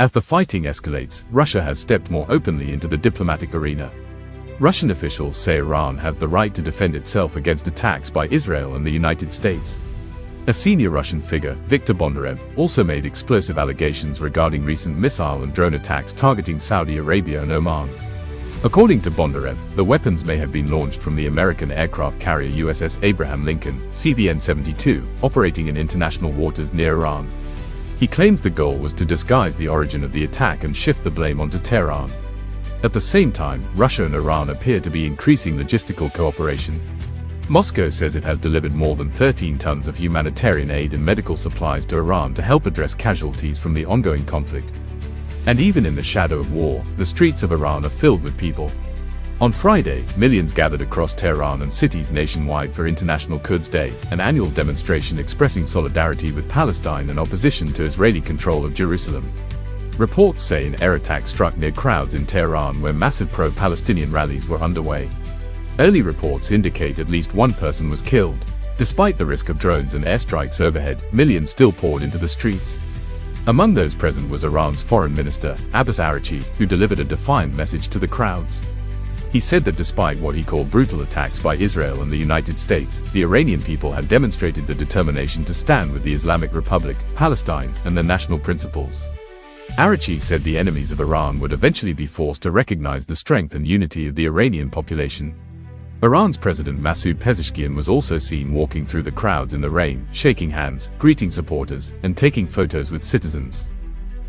As the fighting escalates, Russia has stepped more openly into the diplomatic arena. Russian officials say Iran has the right to defend itself against attacks by Israel and the United States. A senior Russian figure, Viktor Bondarev, also made explosive allegations regarding recent missile and drone attacks targeting Saudi Arabia and Oman. According to Bondarev, the weapons may have been launched from the American aircraft carrier USS Abraham Lincoln, CVN-72, operating in international waters near Iran. He claims the goal was to disguise the origin of the attack and shift the blame onto Tehran. At the same time, Russia and Iran appear to be increasing logistical cooperation. Moscow says it has delivered more than 13 tons of humanitarian aid and medical supplies to Iran to help address casualties from the ongoing conflict. And even in the shadow of war, the streets of Iran are filled with people. On Friday, millions gathered across Tehran and cities nationwide for International Quds Day, an annual demonstration expressing solidarity with Palestine and opposition to Israeli control of Jerusalem. Reports say an air attack struck near crowds in Tehran where massive pro-Palestinian rallies were underway. Early reports indicate at least one person was killed. Despite the risk of drones and airstrikes overhead, millions still poured into the streets. Among those present was Iran's foreign minister, Abbas Araghchi, who delivered a defiant message to the crowds. He said that despite what he called brutal attacks by Israel and the United States, the Iranian people had demonstrated the determination to stand with the Islamic Republic, Palestine, and their national principles. Araghchi said the enemies of Iran would eventually be forced to recognize the strength and unity of the Iranian population. Iran's President Masoud Pezeshkian was also seen walking through the crowds in the rain, shaking hands, greeting supporters, and taking photos with citizens.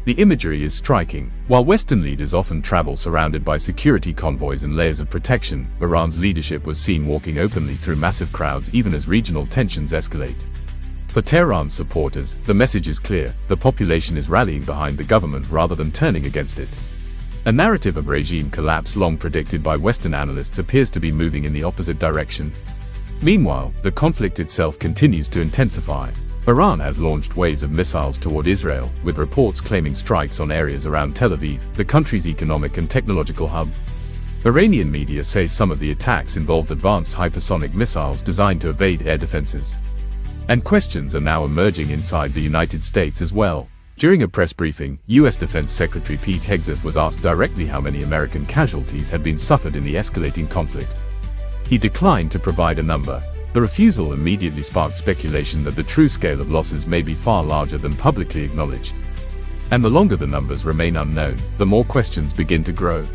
The imagery is striking. While Western leaders often travel surrounded by security convoys and layers of protection, Iran's leadership was seen walking openly through massive crowds even as regional tensions escalate. For Tehran's supporters, the message is clear: the population is rallying behind the government rather than turning against it. A narrative of regime collapse long predicted by Western analysts appears to be moving in the opposite direction. Meanwhile, the conflict itself continues to intensify. Iran has launched waves of missiles toward Israel, with reports claiming strikes on areas around Tel Aviv, the country's economic and technological hub. Iranian media say some of the attacks involved advanced hypersonic missiles designed to evade air defenses. And questions are now emerging inside the United States as well. During a press briefing, U.S. Defense Secretary Pete Hegseth was asked directly how many American casualties had been suffered in the escalating conflict. He declined to provide a number. The refusal immediately sparked speculation that the true scale of losses may be far larger than publicly acknowledged. And the longer the numbers remain unknown, the more questions begin to grow.